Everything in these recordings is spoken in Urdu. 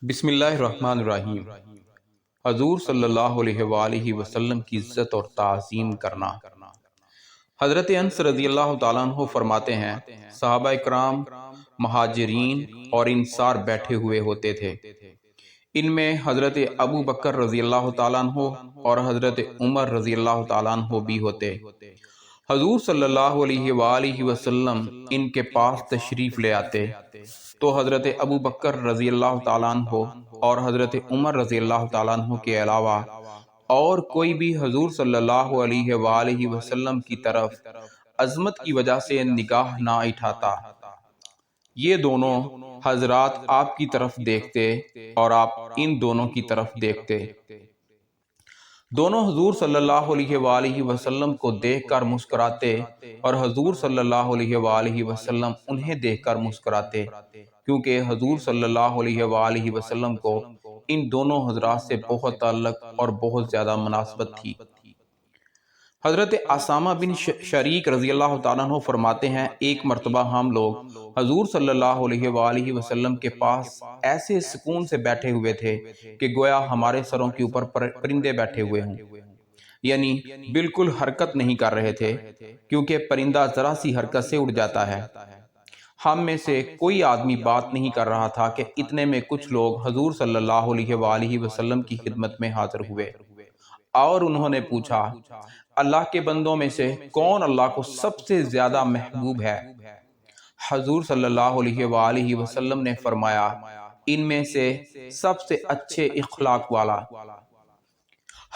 بسم اللہ الرحمن الرحیم۔ حضور صلی اللہ علیہ وآلہ وسلم کی عزت اور تعظیم کرنا۔ حضرت انس رضی اللہ تعالیٰ عنہ فرماتے ہیں، صحابہ اکرام، مہاجرین اور انصار بیٹھے ہوئے ہوتے تھے۔ ان میں حضرت ابو بکر رضی اللہ تعالیٰ عنہ اور حضرت عمر رضی اللہ تعالیٰ عنہ بھی ہوتے۔ حضور صلی اللہ علیہ وآلہ وسلم ان کے پاس تشریف لے آتے تو حضرت ابو بکر رضی اللہ تعالیٰ عنہ اور حضرت عمر رضی اللہ تعالیٰ عنہ کے علاوہ اور کوئی بھی حضور صلی اللہ علیہ وآلہ وسلم کی طرف عظمت کی وجہ سے نگاہ نہ اٹھاتا۔ یہ دونوں حضرات آپ کی طرف دیکھتے اور آپ ان دونوں کی طرف دیکھتے۔ دونوں حضور صلی اللہ علیہ وآلہ وسلم کو دیکھ کر مسکراتے اور حضور صلی اللہ علیہ وآلہ وسلم انہیں دیکھ کر مسکراتے، کیونکہ حضور صلی اللہ علیہ وآلہ وسلم کو ان دونوں حضرات سے بہت تعلق اور بہت زیادہ مناسبت تھی۔ حضرت اسامہ بن شریک رضی اللہ تعالیٰ عنہ فرماتے ہیں، ایک مرتبہ ہم لوگ حضور صلی اللہ علیہ وآلہ وسلم کے پاس ایسے سکون سے بیٹھے ہوئے تھے کہ گویا ہمارے سروں کے اوپر پرندے بیٹھے ہوئے ہوں، یعنی بالکل حرکت نہیں کر رہے تھے، کیونکہ پرندہ ذرا سی حرکت سے اڑ جاتا ہے۔ ہم میں سے کوئی آدمی بات نہیں کر رہا تھا کہ اتنے میں کچھ لوگ حضور صلی اللہ علیہ وآلہ وسلم کی خدمت میں حاضر ہوئے اور انہوں نے پوچھا، اللہ کے بندوں میں سے کون اللہ کو سب سے زیادہ محبوب ہے؟ حضور صلی اللہ علیہ وآلہ وسلم نے فرمایا، ان میں سے سب سے اچھے اخلاق والا۔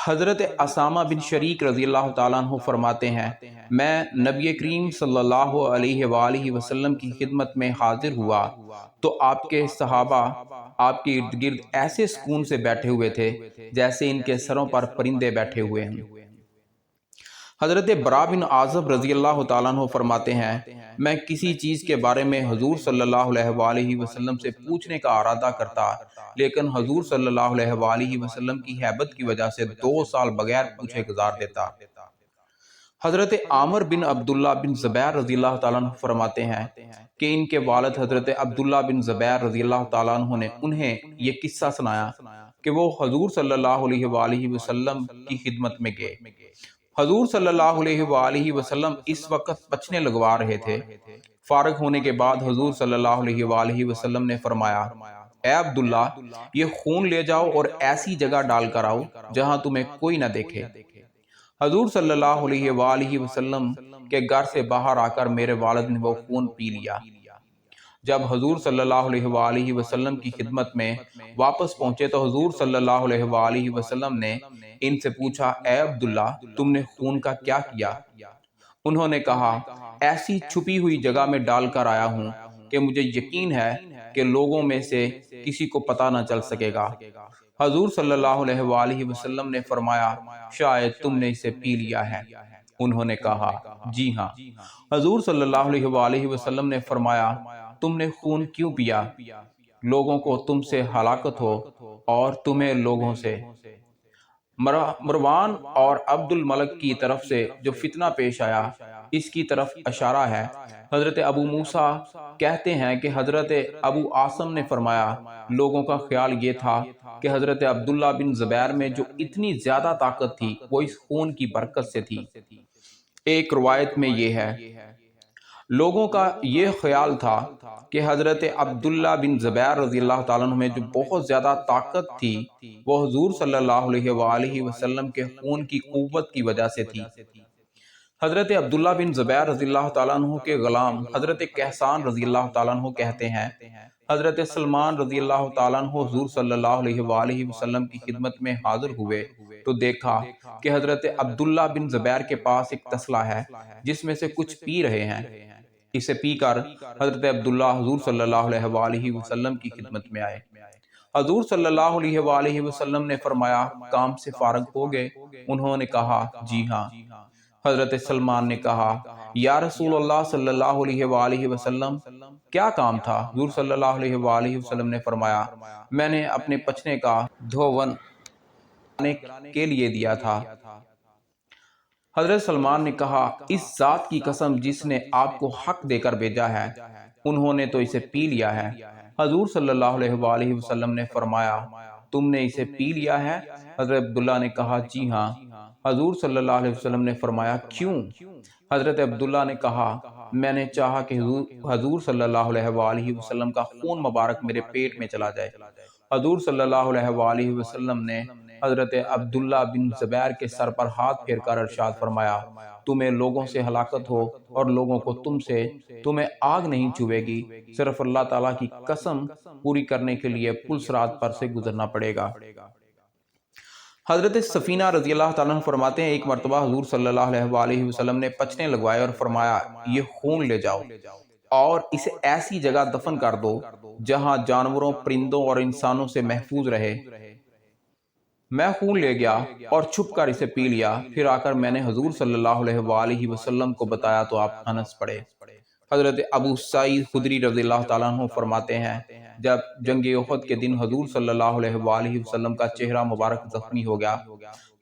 حضرت اسامہ بن شریک رضی اللہ تعالیٰ عنہ فرماتے ہیں، میں نبی کریم صلی اللہ علیہ وآلہ وسلم کی خدمت میں حاضر ہوا تو آپ کے صحابہ آپ کے ارد گرد ایسے سکون سے بیٹھے ہوئے تھے جیسے ان کے سروں پر پرندے بیٹھے ہوئے ہیں۔ حضرت برا بن عازب رضی اللہ تعالیٰ عنہ فرماتے ہیں، میں کسی چیز کے بارے میں حضور صلی اللہ علیہ وآلہ وسلم سے پوچھنے کا ارادہ کرتا، لیکن حضور صلی اللہ علیہ وآلہ وسلم کی ہیبت کی وجہ سے 2 سال بغیر پوچھے گزار دیتا۔ حضرت عامر بن عبداللہ بن زبیر رضی اللہ تعالیٰ عنہ فرماتے ہیں کہ ان کے والد حضرت عبداللہ بن زبیر رضی اللہ تعالیٰ عنہ نے انہیں یہ قصہ سنایا کہ وہ حضور صلی اللہ علیہ وآلہ وسلم کی خدمت میں گئے۔ حضور صلی اللہ علیہ وآلہ وسلم اس وقت پچھنے لگوا رہے تھے۔ فارغ ہونے کے بعد حضور صلی اللہ علیہ وآلہ وسلم نے فرمایا، اے عبداللہ، یہ خون لے جاؤ اور ایسی جگہ ڈال کر آؤ جہاں تمہیں کوئی نہ دیکھے۔ حضور صلی اللہ علیہ وآلہ وسلم کے گھر سے باہر آ کر میرے والد نے وہ خون پی لیا۔ جب حضور صلی اللہ علیہ وآلہ وسلم کی خدمت میں واپس پہنچے تو حضور صلی اللہ علیہ وآلہ وسلم نے ان سے پوچھا، اے عبداللہ، تم نے خون کا کیا کیا؟ انہوں نے کہا، ایسی چھپی ہوئی جگہ میں ڈال کر آیا ہوں کہ مجھے یقین ہے کہ لوگوں میں سے کسی کو پتہ نہ چل سکے گا۔ حضور صلی اللہ علیہ وآلہ وسلم نے فرمایا، شاید تم نے اسے پی لیا ہے۔ انہوں نے کہا، جی ہاں۔ حضور صلی اللہ علیہ وآلہ وسلم نے فرمایا، تم نے خون کیوں پیا؟ لوگوں کو تم سے ہلاکت ہو اور تمہیں لوگوں سے۔ مروان اور عبد الملک کی طرف سے جو فتنہ پیش آیا، اس کی طرف اشارہ ہے۔ حضرت ابو موسیٰ کہتے ہیں کہ حضرت ابو عاصم نے فرمایا، لوگوں کا خیال یہ تھا کہ حضرت عبداللہ بن زبیر میں جو اتنی زیادہ طاقت تھی وہ اس خون کی برکت سے تھی۔ ایک روایت میں یہ ہے، لوگوں کا یہ خیال تھا کہ حضرت عبداللہ بن زبیر رضی اللہ تعالیٰ عنہ میں جو بہت زیادہ طاقت تھی وہ حضور صلی اللہ علیہ وآلہ وسلم کے خون کی قوت کی وجہ سے تھی۔ حضرت عبداللہ بن زبیر رضی اللہ تعالیٰ عنہ کے غلام حضرت کہسان رضی اللہ تعالیٰ عنہ کہتے ہیں، حضرت سلمان رضی اللہ تعالیٰ عنہ حضور صلی اللہ علیہ وآلہ وسلم کی خدمت میں حاضر ہوئے تو دیکھا کہ حضرت عبداللہ بن زبیر کے پاس ایک تسلا ہے جس میں سے کچھ پی رہے ہیں۔ اسے پی کر حضرت عبداللہ حضور صلی اللہ علیہ وآلہ وسلم کی خدمت میں آئے۔ حضور صلی اللہ علیہ وآلہ وسلم نے فرمایا، کام سے فارغ ہو گئے؟ انہوں نے کہا، جی ہاں۔ حضرت سلمان نے کہا، یا رسول اللہ صلی اللہ علیہ وآلہ وسلم، کیا کام تھا؟ حضور صلی اللہ علیہ وآلہ وسلم نے فرمایا، میں نے اپنے پچھنے کا دھوون کے لیے دیا تھا۔ حضرت سلمان نے کہا، اس ذات کی قسم جس نے آپ کو حق دے کر بھیجا ہے، انہوں نے تو اسے پی لیا ہے۔ حضور صلی اللہ علیہ وآلہ وسلم نے فرمایا تم نے اسے پی لیا ہے؟ حضرت عبداللہ نے کہا جی ہاں۔ حضور صلی اللہ علیہ وسلم نے فرمایا کیوں؟ حضرت عبداللہ نے کہا میں نے چاہا کہ حضور صلی اللہ علیہ وآلہ وسلم کا خون مبارک میرے پیٹ میں چلا جائے۔ حضور صلی اللہ علیہ وآلہ وسلم نے حضرت عبداللہ بن زبیر کے سر پر ہاتھ پھیر کر ارشاد فرمایا تمہیں لوگوں سے ہلاکت ہو اور لوگوں کو تمہیں آگ نہیں چوبے گی، صرف اللہ تعالیٰ کی قسم پوری کرنے کے لیے پل صراط پر سے گزرنا پڑے گا۔ حضرت سفینہ رضی اللہ تعالیٰ عنہ فرماتے ہیں ایک مرتبہ حضور صلی اللہ علیہ وآلہ وسلم نے پچنے لگوائے اور فرمایا یہ خون لے جاؤ اور اسے ایسی جگہ دفن کر دو جہاں جانوروں، پرندوں اور انسانوں سے محفوظ رہے۔ میں خون لے گیا اور چھپ کر اسے پی لیا، پھر آ کر میں نے حضور صلی اللہ علیہ وآلہ وسلم کو بتایا تو آپ ہنس پڑے۔ حضرت ابو سعید خدری رضی اللہ تعالیٰ عنہ فرماتے ہیں جب جنگ احد کے دن حضور صلی اللہ علیہ وآلہ وسلم کا چہرہ مبارک زخمی ہو گیا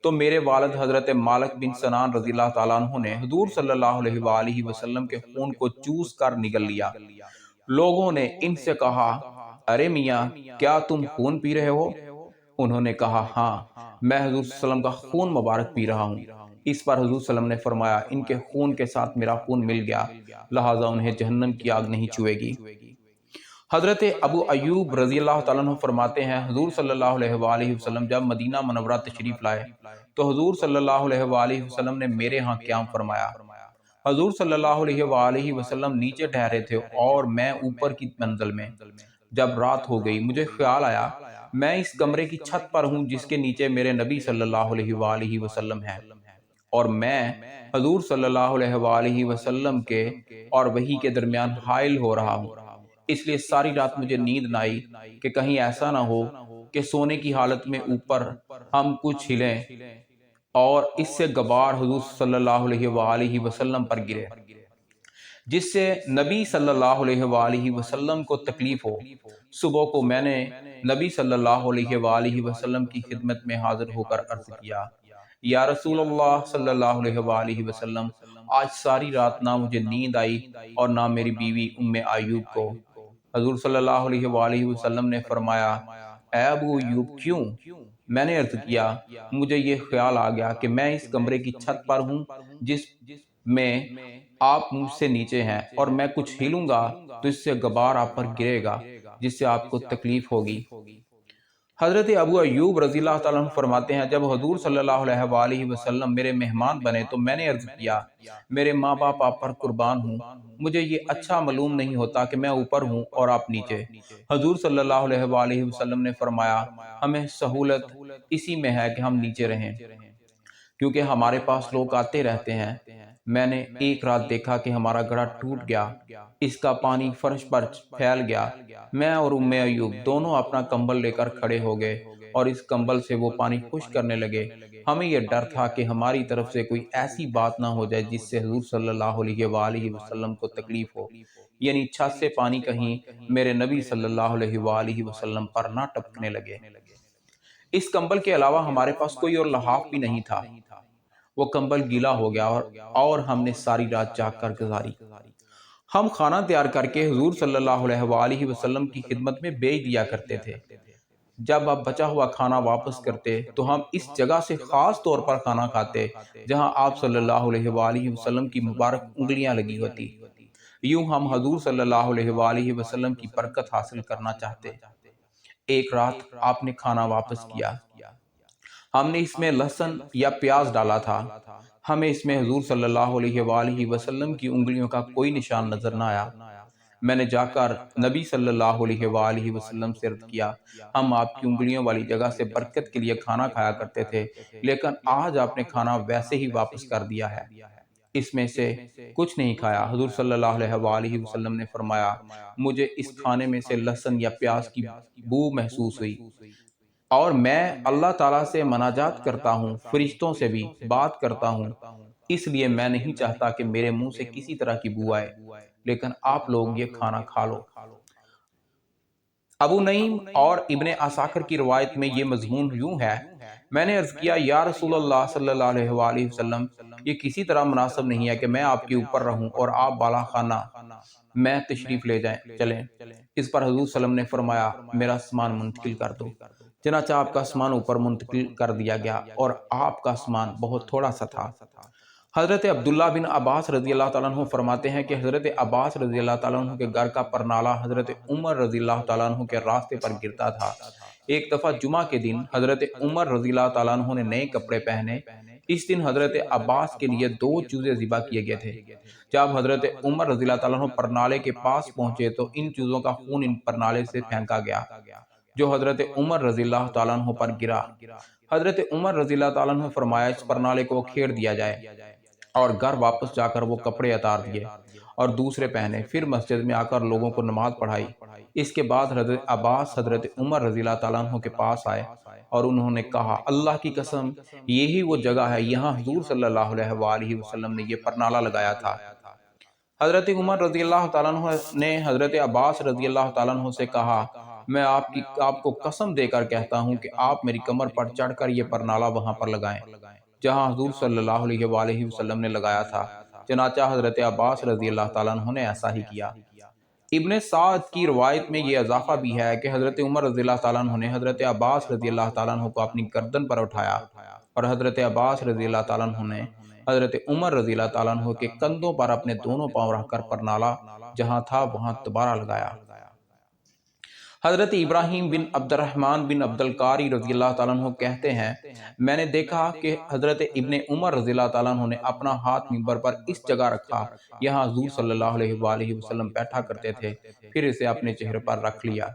تو میرے والد حضرت مالک بن سنان رضی اللہ تعالیٰ عنہ نے حضور صلی اللہ علیہ وآلہ وسلم کے خون کو چوس کر نگل لیا۔ لوگوں نے ان سے کہا ارے میاں کیا تم خون پی رہے ہو؟ انہوں نے کہا ہاں میں حضور صلی اللہ علیہ وسلم کا خون مبارک پی رہا ہوں۔ اس پر حضور صلی اللہ علیہ وسلم نے فرمایا ان کے خون کے ساتھ میرا خون مل گیا، لہٰذا انہیں جہنم کی آگ نہیں چھوئے گی۔ حضرت ابو ایوب رضی اللہ تعالیٰ عنہ فرماتے ہیں حضور صلی اللہ علیہ وآلہ وسلم جب مدینہ منورہ تشریف لائے تو حضور صلی اللہ علیہ وآلہ وسلم نے میرے ہاں قیام فرمایا۔ حضور صلی اللہ علیہ وآلہ وسلم نیچے ٹھہرے تھے اور میں اوپر کی منزل میں۔ جب رات ہو گئی مجھے خیال آیا میں اس کمرے کی چھت پر ہوں جس کے نیچے میرے نبی صلی اللہ علیہ وآلہ وسلم ہے، اور میں حضور صلی اللہ علیہ وآلہ وسلم کے اور وحی کے درمیان حائل ہو رہا ہوں۔ اس لیے ساری رات مجھے نیند نہ آئی کہ کہیں ایسا نہ ہو کہ سونے کی حالت میں اوپر ہم کچھ ہلیں اور اس سے غبار حضور صلی اللہ علیہ وآلہ وسلم پر گرے جس سے نبی صلی اللہ علیہ وآلہ وسلم کو تکلیف ہو۔ صبح کو میں نے نبی صلی اللہ علیہ وآلہ وسلم کی خدمت میں حاضر ہو کر عرض کیا یا رسول اللہ صلی اللہ علیہ وآلہ وسلم آج ساری رات نہ مجھے نیند آئی اور نہ میری بیوی ام ایوب کو۔ حضور صلی اللہ علیہ وآلہ وسلم نے فرمایا اے ابو ایوب کیوں؟ میں نے عرض کیا مجھے یہ خیال آ گیا کہ میں اس کمرے کی چھت پر ہوں جس میں آپ مجھ سے نیچے ہیں اور میں کچھ ہلوں گا تو اس سے غبار آپ پر گرے گا جس سے آپ کو تکلیف ہوگی۔ حضرت ابو ایوب رضی اللہ تعالیٰ عنہ فرماتے ہیں جب حضور صلی اللہ علیہ وآلہ وسلم میرے مہمان بنے تو میں نے عرض کیا میرے ماں باپ آپ پر قربان ہوں، مجھے یہ اچھا معلوم نہیں ہوتا کہ میں اوپر ہوں اور آپ نیچے۔ حضور صلی اللہ علیہ وآلہ وسلم نے فرمایا ہمیں سہولت اسی میں ہے کہ ہم نیچے رہیں کیونکہ ہمارے پاس لوگ آتے رہتے ہیں۔ میں نے ایک رات دیکھا کہ ہمارا گڑھا ٹوٹ گیا، اس کا پانی فرش پر پھیل گیا، میں اور ام ایوب دونوں اپنا کمبل لے کر کھڑے ہو گئے اور اس کمبل سے وہ پانی خشک کرنے لگے۔ ہمیں یہ ڈر تھا کہ ہماری طرف سے کوئی ایسی بات نہ ہو جائے جس سے حضور صلی اللہ علیہ وآلہ وسلم کو تکلیف ہو، یعنی چھت سے پانی کہیں میرے نبی صلی اللہ علیہ وآلہ وسلم پر نہ ٹپکنے لگے۔ اس کمبل کے علاوہ ہمارے پاس کوئی اور لحاف بھی نہیں تھا۔ وہ کمبل گیلا ہو گیا اور ہم نے ساری رات جاگ کر گزاری۔ ہم کھانا تیار کر کے حضور صلی اللہ علیہ وآلہ وسلم کی خدمت میں بھیج دیا کرتے تھے۔ جب آپ بچا ہوا کھانا واپس کرتے تو ہم اس جگہ سے خاص طور پر کھانا کھاتے جہاں آپ صلی اللہ علیہ وآلہ وسلم کی مبارک انگلیاں لگی ہوتی۔ یوں ہم حضور صلی اللہ علیہ وآلہ وسلم کی برکت حاصل کرنا چاہتے۔ ایک رات آپ نے کھانا واپس کیا، ہم نے اس میں لہسن یا پیاز ڈالا تھا، ہمیں اس میں حضور صلی اللہ علیہ وآلہ وسلم کی انگلیوں کا کوئی نشان نظر نہ آیا۔ میں نے جا کر نبی صلی اللہ علیہ وآلہ وسلم سے عرض کیا ہم آپ کی انگلیوں والی جگہ سے برکت کے لیے کھانا کھایا کرتے تھے لیکن آج آپ نے کھانا ویسے ہی واپس کر دیا ہے، اس میں سے کچھ نہیں کھایا۔ حضور صلی اللہ علیہ وآلہ وسلم نے فرمایا مجھے اس کھانے میں سے لہسن یا پیاز کی بو محسوس ہوئی اور میں اللہ تعالیٰ سے مناجات کرتا ہوں، فرشتوں سے بھی بات کرتا ہوں، اس لیے میں نہیں چاہتا کہ میرے منہ سے کسی طرح کی بو آئے، لیکن آپ لوگ یہ کھانا کھا لو۔ ابو نعیم اور ابن عساکر کی روایت میں یہ مضمون یوں ہے میں نے عرض کیا یا رسول اللہ صلی اللہ علیہ وآلہ وسلم یہ کسی طرح مناسب نہیں ہے کہ میں آپ کے اوپر رہوں اور آپ بالا خانہ میں تشریف لے جائیں چلیں۔ اس پر حضور صلی اللہ علیہ وسلم نے فرمایا میرا سامان منتقل کر دو۔ چنانچہ آپ کا سامان اوپر منتقل کر دیا گیا اور آپ کا سامان بہت تھوڑا سا تھا۔ حضرت عبداللہ بن عباس رضی اللہ تعالیٰ عنہ فرماتے ہیں کہ حضرت عباس رضی اللہ تعالیٰ عنہ کے گھر کا پرنالہ حضرت عمر رضی اللہ تعالیٰ عنہ کے راستے پر گرتا تھا۔ ایک دفعہ جمعہ کے دن حضرت عمر رضی اللہ تعالیٰ عنہ نے نئے کپڑے پہنے۔ اس دن حضرت عباس کے لیے 2 چوزے ذبح کیے گئے تھے۔ جب حضرت عمر رضی اللہ تعالیٰ عنہ پرنالے کے پاس پہنچے تو ان چوزوں کا خون ان پرنالے سے پھینکا گیا جو حضرت عمر رضی اللہ تعالیٰ عنہ پر گرا۔ حضرت عمر رضی اللہ تعالیٰ عنہ فرمایا اس پرنالے کو کھیر دیا جائے، اور گھر واپس جا کر وہ کپڑے اتار دیے اور دوسرے پہنے، پھر مسجد میں آ کر لوگوں کو نماز پڑھائی۔ اس کے بعد حضرت عباس حضرت عمر رضی اللہ تعالیٰ عنہ کے پاس آئے اور انہوں نے کہا اللہ کی قسم یہی وہ جگہ ہے یہاں حضور صلی اللہ علیہ وآلہ وسلم نے یہ پرنالہ لگایا تھا۔ حضرت عمر رضی اللہ تعالیٰ عنہ نے حضرت عباس رضی اللہ تعالیٰ عنہ سے کہا میں آپ کو قسم دے کر کہتا ہوں کہ آپ میری کمر پر چڑھ کر یہ پرنالہ وہاں پر لگائیں جہاں حضور صلی اللہ علیہ وآلہ وسلم نے لگایا تھا۔ چنانچہ حضرت عباس رضی اللہ تعالیٰ عنہ نے ایسا ہی کیا۔ ابن سعد کی روایت میں یہ اضافہ بھی ہے کہ حضرت عمر رضی اللہ تعالیٰ عنہ نے حضرت عباس رضی اللہ تعالیٰ عنہ کو اپنی گردن پر اٹھایا اور حضرت عباس رضی اللہ تعالیٰ عنہ نے حضرت عمر رضی اللہ تعالیٰ عنہ کے کندھوں پر اپنے دونوں پاؤں رکھ کر پرنالہ جہاں تھا وہاں دوبارہ لگایا۔ حضرت ابراہیم بن عبد الرحمن بن عبد القاری رضی اللہ تعالیٰ عنہ کہتے ہیں میں نے دیکھا کہ حضرت ابن عمر رضی اللہ تعالیٰ عنہ نے اپنا ہاتھ منبر پر اس جگہ رکھا یہاں حضور صلی اللہ علیہ وآلہ وسلم بیٹھا کرتے تھے، پھر اسے اپنے چہرے پر رکھ لیا۔